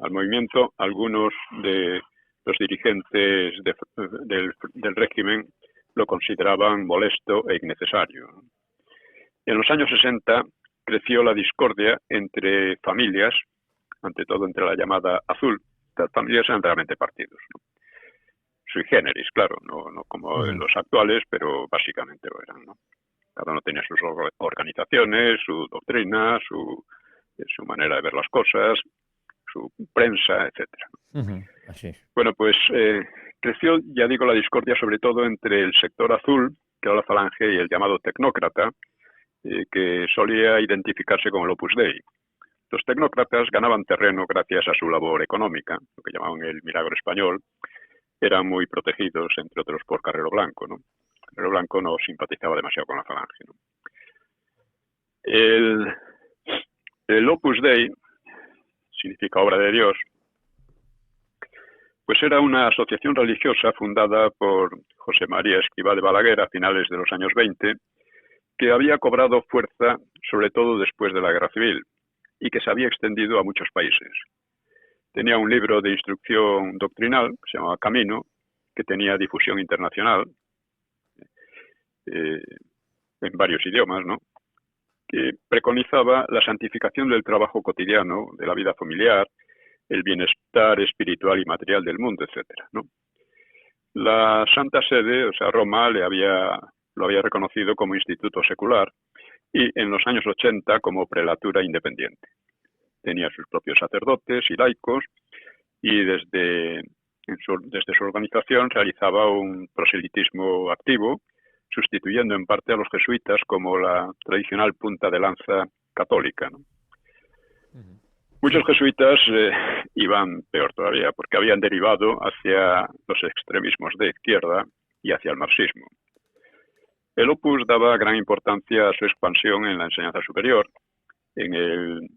Al movimiento, algunos de los dirigentes del régimen lo consideraban molesto e innecesario. En los años 60 creció la discordia entre familias, ante todo entre la llamada azul. Las familias eran realmente partidos, ¿no? Sui generis, claro, no como en los actuales, pero básicamente lo eran, ¿no? Cada uno tenía sus organizaciones, su doctrina, su manera de ver las cosas, su prensa, etcétera. Así es. Bueno, pues creció, ya digo, la discordia sobre todo entre el sector azul, que era la Falange, y el llamado tecnócrata, que solía identificarse con el Opus Dei. Los tecnócratas ganaban terreno gracias a su labor económica, lo que llamaban el milagro español. Eran muy protegidos, entre otros, por Carrero Blanco, ¿no? Carrero Blanco no simpatizaba demasiado con la Falange, ¿no? El Opus Dei significa obra de Dios, pues era una asociación religiosa fundada por José María Escrivá de Balaguer a finales de los años 20, que había cobrado fuerza sobre todo después de la Guerra Civil y que se había extendido a muchos países. Tenía un libro de instrucción doctrinal que se llamaba Camino, que tenía difusión internacional en varios idiomas, ¿no? Que preconizaba la santificación del trabajo cotidiano, de la vida familiar, el bienestar espiritual y material del mundo, etcétera, ¿no? La Santa Sede, o sea, Roma, lo había reconocido como instituto secular y en los años 80 como prelatura independiente. Tenía sus propios sacerdotes y laicos y desde su organización realizaba un proselitismo activo, sustituyendo en parte a los jesuitas como la tradicional punta de lanza católica, ¿no? Muchos jesuitas iban peor todavía, porque habían derivado hacia los extremismos de izquierda y hacia el marxismo. El Opus daba gran importancia a su expansión en la enseñanza superior, en el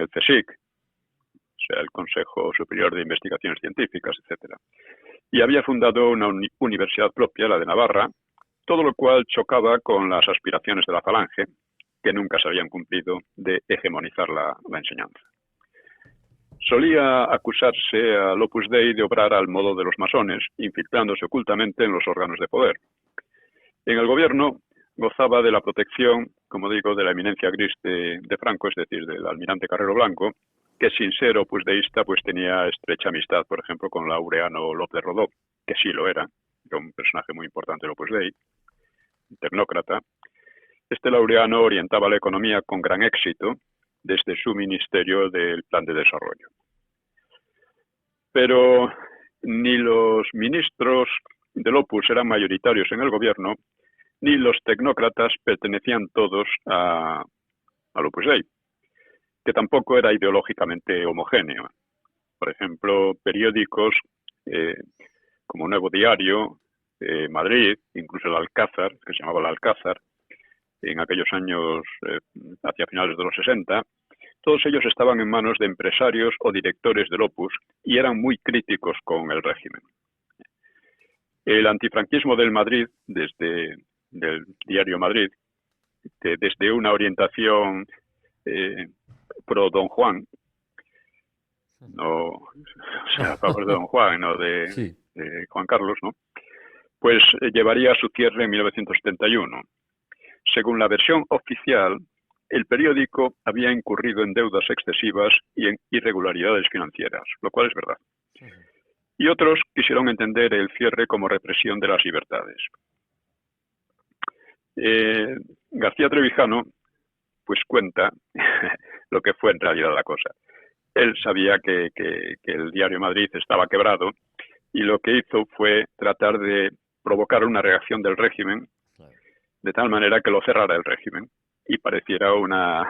CSIC, o sea, el Consejo Superior de Investigaciones Científicas, etcétera. Y había fundado una universidad propia, la de Navarra, todo lo cual chocaba con las aspiraciones de la Falange, que nunca se habían cumplido de hegemonizar la enseñanza. Solía acusarse al Opus Dei de obrar al modo de los masones, infiltrándose ocultamente en los órganos de poder. En el gobierno gozaba de la protección, como digo, de la eminencia gris de Franco, es decir, del almirante Carrero Blanco, que sin ser opus deísta pues tenía estrecha amistad, por ejemplo, con Laureano López Rodó, que sí lo era un personaje muy importante del Opus Dei, tecnócrata. Este Laureano orientaba la economía con gran éxito desde su ministerio del Plan de Desarrollo. Pero ni los ministros del Opus eran mayoritarios en el gobierno, ni los tecnócratas pertenecían todos al Opus Dei, que tampoco era ideológicamente homogéneo. Por ejemplo, periódicos como Nuevo Diario, Madrid, incluso el Alcázar, que se llamaba el Alcázar, en aquellos años, hacia finales de los 60, todos ellos estaban en manos de empresarios o directores del Opus y eran muy críticos con el régimen. El antifranquismo del Madrid, del diario Madrid, desde una orientación pro Don Juan, no, o sea, a favor de Don Juan, no de Juan Carlos, ¿no? Pues llevaría a su cierre en 1971. Según la versión oficial, el periódico había incurrido en deudas excesivas y en irregularidades financieras, lo cual es verdad. Y otros quisieron entender el cierre como represión de las libertades. García Trevijano pues cuenta lo que fue en realidad la cosa. Él sabía que el diario Madrid estaba quebrado y lo que hizo fue tratar de provocar una reacción del régimen de tal manera que lo cerrara el régimen y pareciera claro,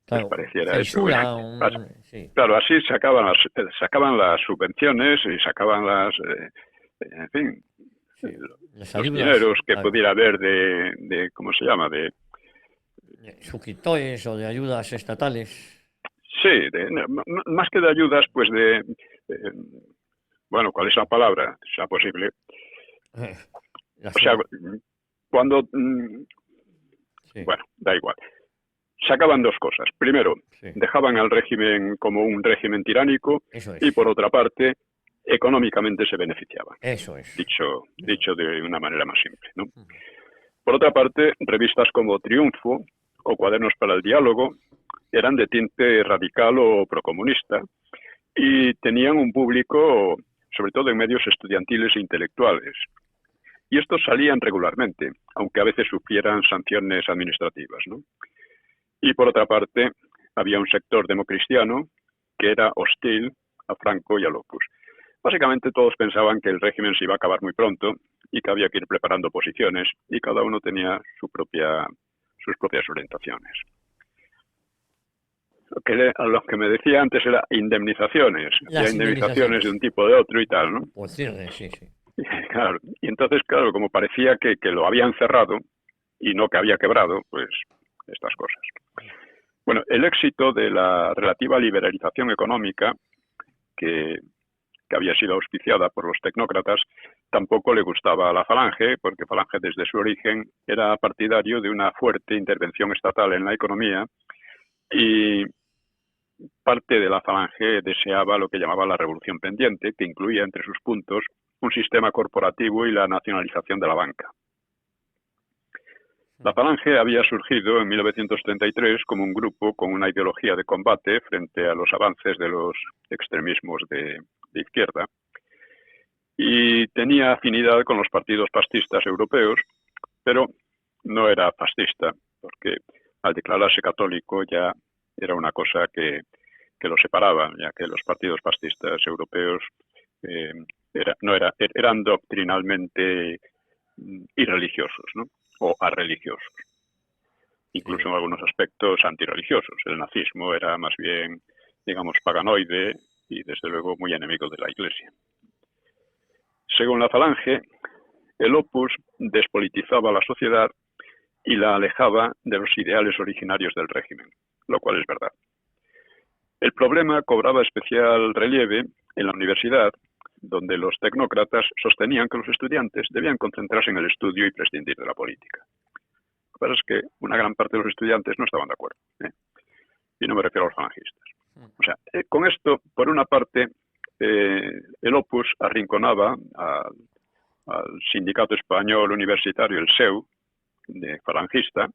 pues pareciera censura, eso. Claro, así sacaban las subvenciones y sacaban en fin, los dineros que pudiera haber de ¿cómo se llama? De suscriptores o de ayudas estatales. Sí, más que de ayudas, pues bueno, ¿cuál es la palabra? Sea posible. O sea, cuando... Bueno, da igual. Sacaban dos cosas. Primero, dejaban al régimen como un régimen tiránico y por otra parte, económicamente se beneficiaban. Eso es. Dicho de una manera más simple, ¿no? Por otra parte, revistas como Triunfo o Cuadernos para el Diálogo eran de tinte radical o procomunista y tenían un público, sobre todo en medios estudiantiles e intelectuales. y estos salían regularmente, aunque a veces sufrieran sanciones administrativas, ¿no? Y por otra parte, había un sector democristiano que era hostil a Franco y al Opus. Básicamente todos pensaban que el régimen se iba a acabar muy pronto y que había que ir preparando posiciones, y cada uno tenía sus propias orientaciones. Lo que me decía antes era indemnizaciones. Había indemnizaciones de un tipo o de otro y tal, ¿no? Pues sí, sí, sí. Claro. Y entonces, claro, como parecía que lo habían cerrado y no que había quebrado, pues estas cosas. Bueno, el éxito de la relativa liberalización económica que había sido auspiciada por los tecnócratas tampoco le gustaba a la Falange, porque Falange desde su origen era partidario de una fuerte intervención estatal en la economía, y parte de la Falange deseaba lo que llamaba la revolución pendiente, que incluía entre sus puntos un sistema corporativo y la nacionalización de la banca. La Falange había surgido en 1933 como un grupo con una ideología de combate frente a los avances de los extremismos de izquierda, y tenía afinidad con los partidos fascistas europeos, pero no era fascista, porque al declararse católico ya era una cosa que lo separaba, ya que los partidos fascistas europeos eran doctrinalmente irreligiosos, ¿no? O arreligiosos, incluso en algunos aspectos antirreligiosos. El nazismo era más bien, digamos, paganoide y desde luego muy enemigo de la Iglesia. Según la Falange, el Opus despolitizaba la sociedad y la alejaba de los ideales originarios del régimen, lo cual es verdad. El problema cobraba especial relieve en la universidad, donde los tecnócratas sostenían que los estudiantes debían concentrarse en el estudio y prescindir de la política. Lo que pasa es que una gran parte de los estudiantes no estaban de acuerdo, y no me refiero a los falangistas. O sea, con esto, por una parte, el Opus arrinconaba al sindicato español universitario, el SEU, de falangista,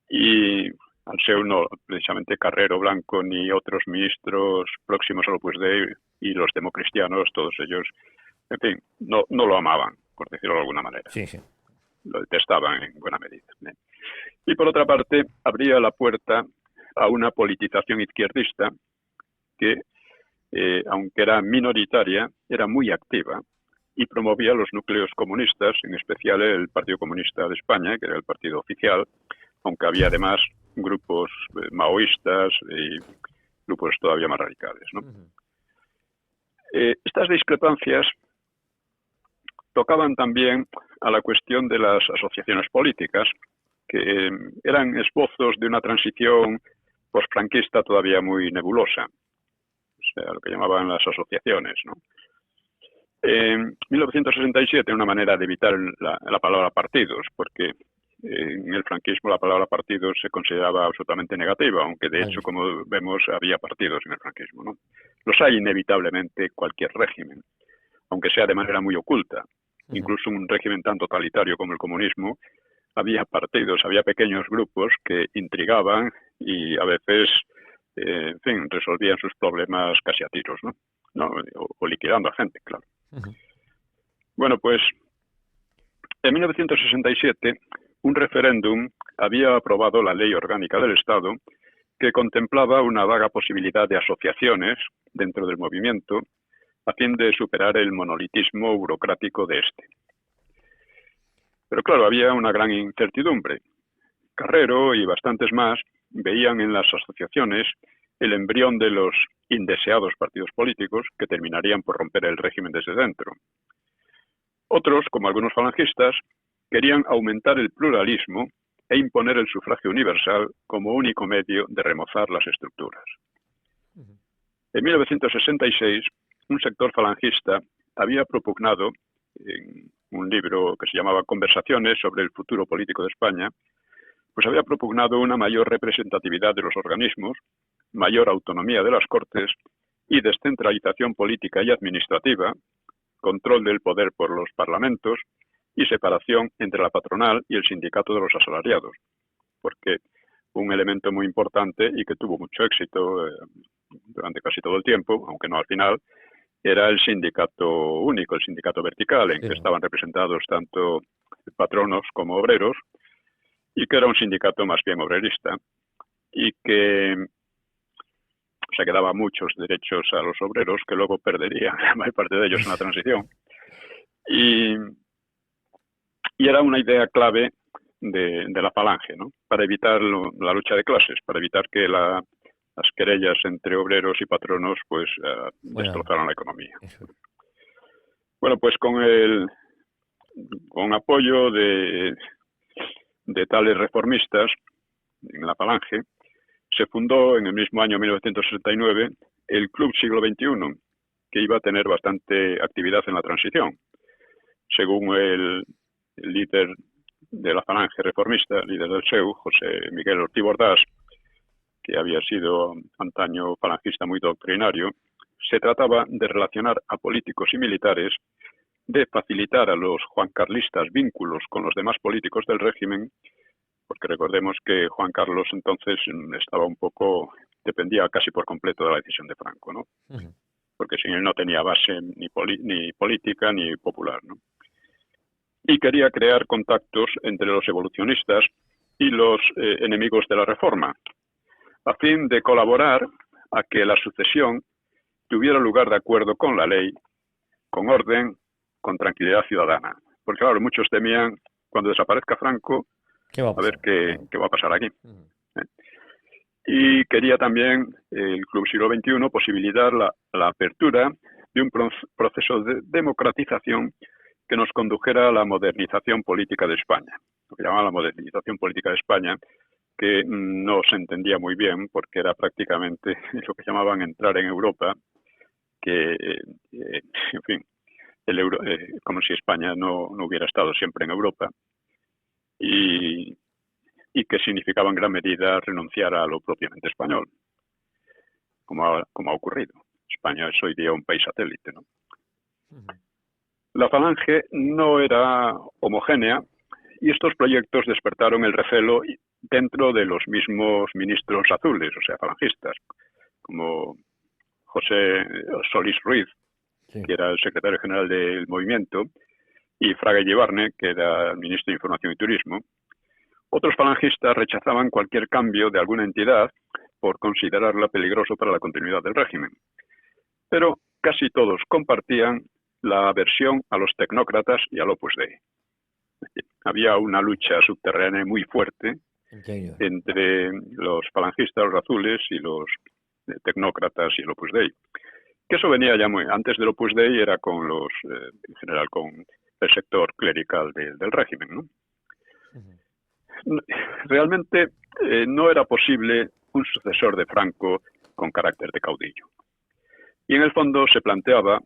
y al SEU no precisamente Carrero Blanco ni otros ministros próximos al Opus Dei y los democristianos, todos ellos, en fin, no lo amaban, por decirlo de alguna manera. Sí, sí. Lo detestaban en buena medida. Y por otra parte, abría la puerta a una politización izquierdista que, aunque era minoritaria, era muy activa y promovía los núcleos comunistas, en especial el Partido Comunista de España, que era el partido oficial, aunque había además grupos maoístas y grupos todavía más radicales, ¿no? Estas discrepancias tocaban también a la cuestión de las asociaciones políticas, que eran esbozos de una transición posfranquista todavía muy nebulosa, o sea, lo que llamaban las asociaciones, ¿no? En 1967, una manera de evitar la palabra partidos, porque en el franquismo la palabra partidos se consideraba absolutamente negativa, aunque de hecho, como vemos, había partidos en el franquismo, ¿no? Los hay inevitablemente cualquier régimen, aunque sea de manera muy oculta. Incluso un régimen tan totalitario como el comunismo, había partidos, había pequeños grupos que intrigaban y a veces, en fin, resolvían sus problemas casi a tiros, ¿no? O liquidando a gente, claro. Bueno, pues en 1967 un referéndum había aprobado la Ley Orgánica del Estado, que contemplaba una vaga posibilidad de asociaciones dentro del movimiento a fin de superar el monolitismo burocrático de este. Pero claro, había una gran incertidumbre. Carrero y bastantes más veían en las asociaciones el embrión de los indeseados partidos políticos que terminarían por romper el régimen desde dentro. Otros, como algunos falangistas, querían aumentar el pluralismo e imponer el sufragio universal como único medio de remozar las estructuras. En 1966, un sector falangista había propugnado, en un libro que se llamaba Conversaciones sobre el futuro político de España, pues había propugnado una mayor representatividad de los organismos, mayor autonomía de las Cortes y descentralización política y administrativa, control del poder por los parlamentos y separación entre la patronal y el sindicato de los asalariados, porque un elemento muy importante y que tuvo mucho éxito durante casi todo el tiempo, aunque no al final, era el sindicato único, el sindicato vertical, en que estaban representados tanto patronos como obreros, y que era un sindicato más bien obrerista, y que se daba muchos derechos a los obreros que luego perderían la mayor parte de ellos en la transición. Y era una idea clave de la Falange, ¿no? Para evitar la lucha de clases, para evitar que las querellas entre obreros y patronos pues destrozaran la economía. Bueno, pues con apoyo de tales reformistas en la Falange, se fundó en el mismo año 1969 el Club Siglo XXI, que iba a tener bastante actividad en la transición. Según el líder de la Falange reformista, líder del SEU, José Miguel Ortiz Ordaz, que había sido antaño falangista muy doctrinario, se trataba de relacionar a políticos y militares, de facilitar a los juancarlistas vínculos con los demás políticos del régimen, porque recordemos que Juan Carlos entonces estaba dependía casi por completo de la decisión de Franco, ¿no? Porque sin él no tenía base ni política ni popular, ¿no? Y quería crear contactos entre los evolucionistas y los enemigos de la reforma, a fin de colaborar a que la sucesión tuviera lugar de acuerdo con la ley, con orden, con tranquilidad ciudadana. Porque claro, muchos temían, cuando desaparezca Franco, a ver qué va a pasar aquí. Y quería también el Club Siglo XXI posibilitar la apertura de un proceso de democratización que nos condujera a la modernización política de España. Lo que llamaban la modernización política de España, que no se entendía muy bien porque era prácticamente lo que llamaban entrar en Europa, que, en fin, como si España no hubiera estado siempre en Europa. Y que significaba en gran medida renunciar a lo propiamente español, como ha ocurrido. España es hoy día un país satélite, ¿no? La Falange no era homogénea y estos proyectos despertaron el recelo dentro de los mismos ministros azules, o sea, falangistas, como José Solís Ruiz, que era el secretario general del movimiento, y Fraga Iribarne, que era el ministro de Información y Turismo. Otros falangistas rechazaban cualquier cambio de alguna entidad por considerarla peligroso para la continuidad del régimen. Pero casi todos compartían la aversión a los tecnócratas y al Opus Dei. Había una lucha subterránea muy fuerte entre los falangistas, los azules, y los tecnócratas y el Opus Dei. Que eso venía ya muy antes del Opus Dei, era con en general con el sector clerical del régimen, ¿no? Realmente no era posible un sucesor de Franco con carácter de caudillo. Y en el fondo se planteaba,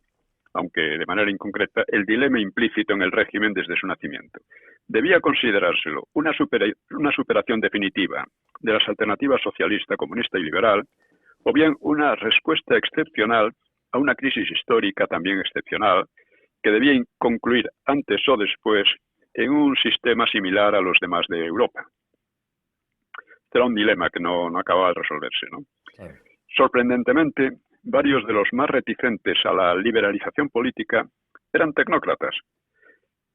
aunque de manera inconcreta, el dilema implícito en el régimen desde su nacimiento. Debía considerárselo una superación definitiva de las alternativas socialista, comunista y liberal, o bien una respuesta excepcional a una crisis histórica también excepcional, que debía concluir antes o después en un sistema similar a los demás de Europa. Este era un dilema que no acababa de resolverse, ¿no? Claro. Sorprendentemente, varios de los más reticentes a la liberalización política eran tecnócratas,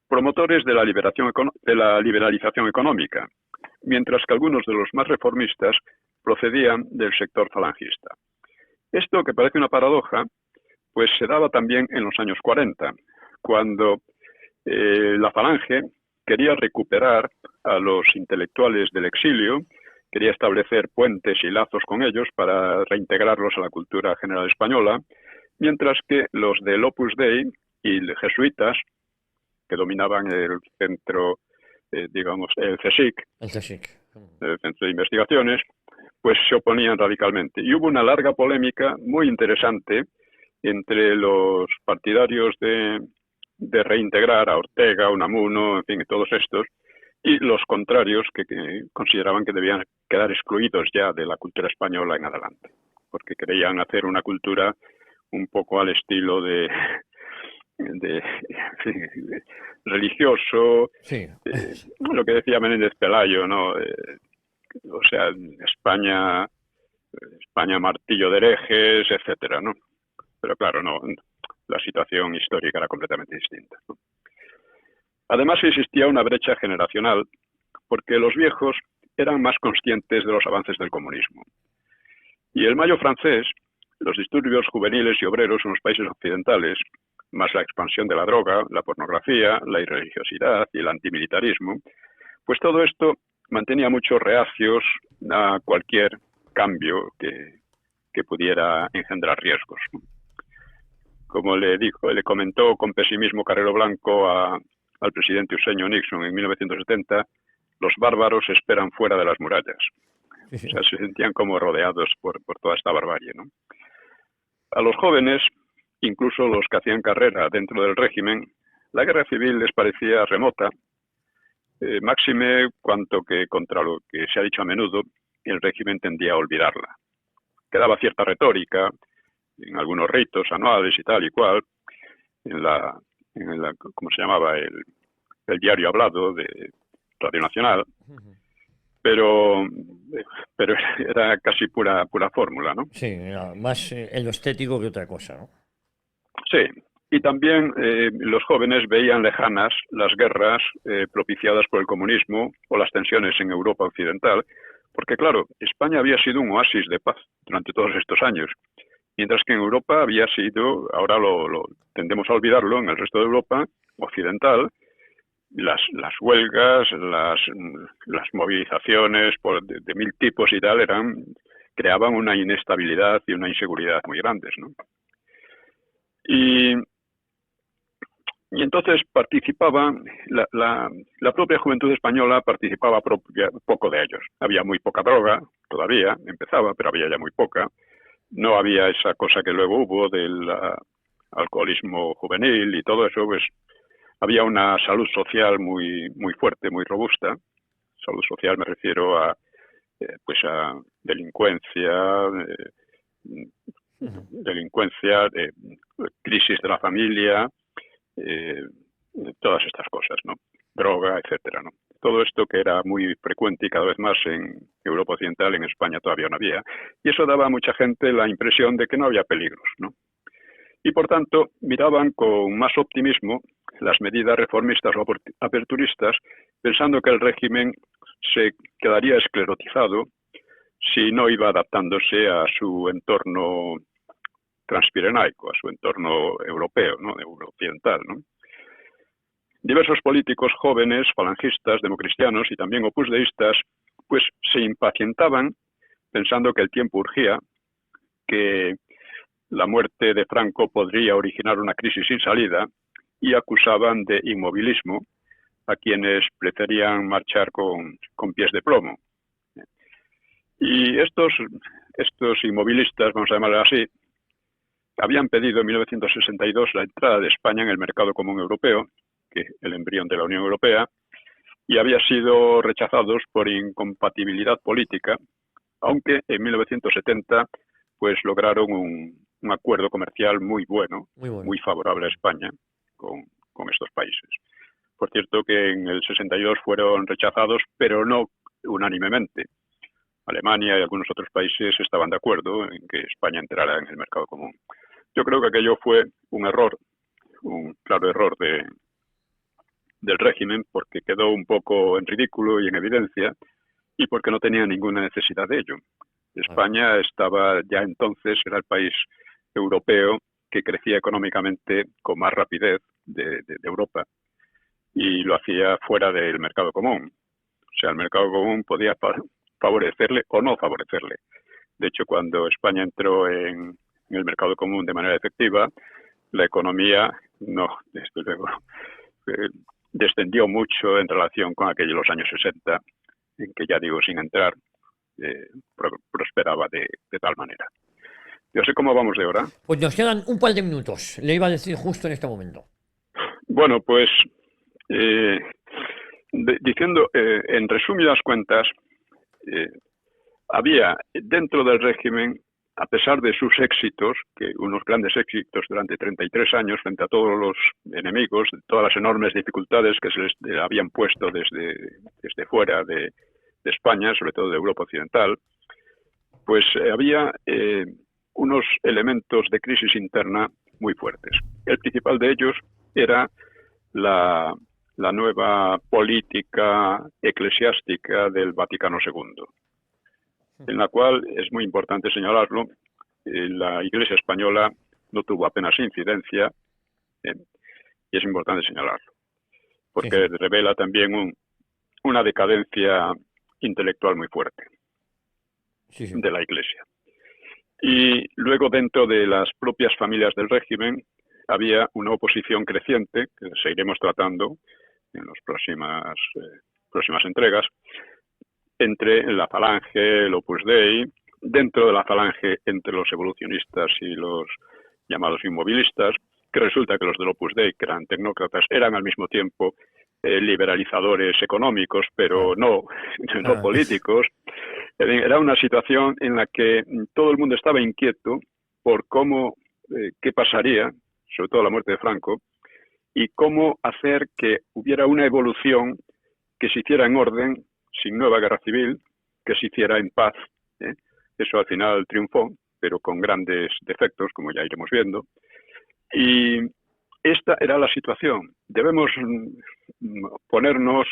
promotores de la liberalización económica, mientras que algunos de los más reformistas procedían del sector falangista. Esto, que parece una paradoja, pues se daba también en los años 40, cuando la Falange quería recuperar a los intelectuales del exilio, quería establecer puentes y lazos con ellos para reintegrarlos a la cultura general española, mientras que los del Opus Dei y los jesuitas, que dominaban el centro, digamos, el CSIC, el Centro de Investigaciones, pues se oponían radicalmente. Y hubo una larga polémica muy interesante entre los partidarios de reintegrar a Ortega, Unamuno, en fin, todos estos, y los contrarios que consideraban que debían quedar excluidos ya de la cultura española en adelante, porque querían hacer una cultura un poco al estilo de religioso, sí. Lo que decía Menéndez Pelayo, ¿no? O sea, España martillo de herejes, etcétera, ¿no? Pero claro, no la situación histórica era completamente distinta, ¿no? Además, existía una brecha generacional porque los viejos eran más conscientes de los avances del comunismo. Y el Mayo francés, los disturbios juveniles y obreros en los países occidentales, más la expansión de la droga, la pornografía, la irreligiosidad y el antimilitarismo, pues todo esto mantenía muchos reacios a cualquier cambio que pudiera engendrar riesgos. Como le comentó con pesimismo Carrero Blanco al presidente Eugenio Nixon en 1970, los bárbaros esperan fuera de las murallas. O sea, se sentían como rodeados por toda esta barbarie, ¿no? A los jóvenes, incluso los que hacían carrera dentro del régimen, la guerra civil les parecía remota, máxime cuanto que, contra lo que se ha dicho a menudo, el régimen tendía a olvidarla. Quedaba cierta retórica en algunos ritos anuales y tal y cual, ¿cómo se llamaba? El diario hablado de Radio Nacional, pero era casi pura fórmula, ¿no? Sí, era más en lo estético que otra cosa, ¿no? Sí, y también los jóvenes veían lejanas las guerras propiciadas por el comunismo o las tensiones en Europa occidental, porque claro, España había sido un oasis de paz durante todos estos años, mientras que en Europa había sido, ahora tendemos a olvidarlo, en el resto de Europa occidental, las huelgas, las movilizaciones de mil tipos y tal creaban una inestabilidad y una inseguridad muy grandes, ¿no? Y entonces participaba, la propia juventud española participaba poco de ellos. Había muy poca droga, todavía empezaba, pero había ya muy poca. No había esa cosa que luego hubo del alcoholismo juvenil y todo eso, pues había una salud social muy fuerte, muy robusta. Salud social me refiero a delincuencia, crisis de la familia, todas estas cosas, ¿no? Droga, etcétera, ¿no? Todo esto que era muy frecuente y cada vez más en Europa Occidental, en España todavía no había. Y eso daba a mucha gente la impresión de que no había peligros, ¿no? Y por tanto miraban con más optimismo las medidas reformistas o aperturistas, pensando que el régimen se quedaría esclerotizado si no iba adaptándose a su entorno transpirenaico, a su entorno europeo, ¿no? Eurooccidental, ¿no? Diversos políticos jóvenes, falangistas, democristianos y también opusdeístas, pues se impacientaban pensando que el tiempo urgía, que la muerte de Franco podría originar una crisis sin salida, y acusaban de inmovilismo a quienes preferían marchar con pies de plomo. Y estos inmovilistas, vamos a llamarlos así, habían pedido en 1962 la entrada de España en el mercado común europeo, que el embrión de la Unión Europea, y habían sido rechazados por incompatibilidad política, aunque en 1970 pues lograron un acuerdo comercial muy bueno, muy favorable a España con estos países. Por cierto que en el 62 fueron rechazados, pero no unánimemente. Alemania y algunos otros países estaban de acuerdo en que España entrara en el mercado común. Yo creo que aquello fue un error, un claro error del régimen, porque quedó un poco en ridículo y en evidencia, y porque no tenía ninguna necesidad de ello. España estaba ya entonces, era el país europeo que crecía económicamente con más rapidez de Europa, y lo hacía fuera del mercado común. O sea, el mercado común podía favorecerle o no favorecerle. De hecho, cuando España entró en el mercado común de manera efectiva, la economía no, desde luego, descendió mucho en relación con aquellos los años 60, en que, ya digo, sin entrar, prosperaba de tal manera. Yo sé cómo vamos de hora. Pues nos quedan un par de minutos, le iba a decir justo en este momento. Bueno, pues diciendo, en resumidas cuentas, había dentro del régimen, a pesar de sus éxitos, que unos grandes éxitos durante 33 años frente a todos los enemigos, todas las enormes dificultades que se les habían puesto desde fuera de España, sobre todo de Europa Occidental, pues había unos elementos de crisis interna muy fuertes. El principal de ellos era la nueva política eclesiástica del Vaticano II, en la cual es muy importante señalarlo, la Iglesia española no tuvo apenas incidencia, y es importante señalarlo, porque revela también una decadencia intelectual muy fuerte de la Iglesia. Y luego, dentro de las propias familias del régimen, había una oposición creciente, que seguiremos tratando en las próximas entregas, entre la Falange, el Opus Dei, dentro de la Falange entre los evolucionistas y los llamados inmovilistas, que resulta que los del Opus Dei, que eran tecnócratas, eran al mismo tiempo liberalizadores económicos, pero no políticos. Era una situación en la que todo el mundo estaba inquieto por qué pasaría, sobre todo la muerte de Franco, y cómo hacer que hubiera una evolución que se hiciera en orden, sin nueva guerra civil, que se hiciera en paz. Eso al final triunfó, pero con grandes defectos, como ya iremos viendo. Y esta era la situación. Debemos ponernos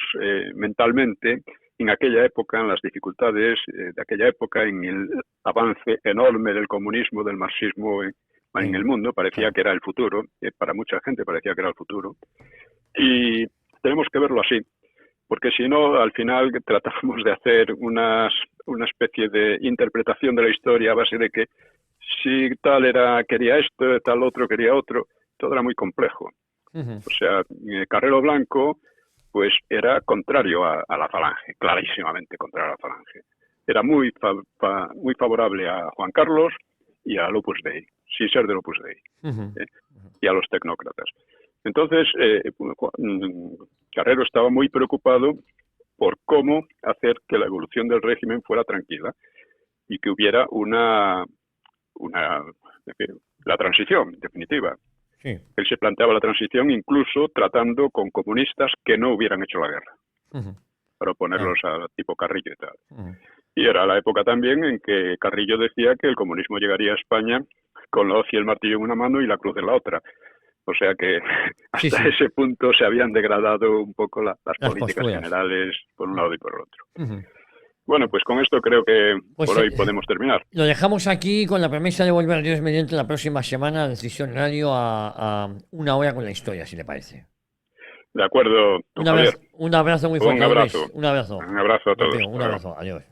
mentalmente en aquella época, en las dificultades de aquella época, en el avance enorme del comunismo, del marxismo en el mundo. Parecía que era el futuro, para mucha gente parecía que era el futuro. Y tenemos que verlo así, porque si no, al final tratamos de hacer una especie de interpretación de la historia a base de que si tal quería esto, tal otro quería otro. Todo era muy complejo. O sea, Carrero Blanco pues era contrario a la Falange, clarísimamente contrario a la Falange. Era muy favorable a Juan Carlos y al Opus Dei, sin ser del Opus Dei, y a los tecnócratas. Entonces, Carrero estaba muy preocupado por cómo hacer que la evolución del régimen fuera tranquila y que hubiera la transición definitiva. Sí. Él se planteaba la transición incluso tratando con comunistas que no hubieran hecho la guerra, para oponerlos a tipo Carrillo y tal. Y era la época también en que Carrillo decía que el comunismo llegaría a España con la hoz y el martillo en una mano y la cruz en la otra. O sea que hasta ese punto se habían degradado un poco las políticas generales por un lado y por el otro. Bueno, pues con esto creo que por hoy podemos terminar. Lo dejamos aquí con la promesa de volver, Dios mediante, la próxima semana a Decisión Radio a una hora con la historia, si le parece. De acuerdo, un abrazo muy fuerte. Un abrazo. Un abrazo. Un abrazo a todos. Un abrazo. Adiós.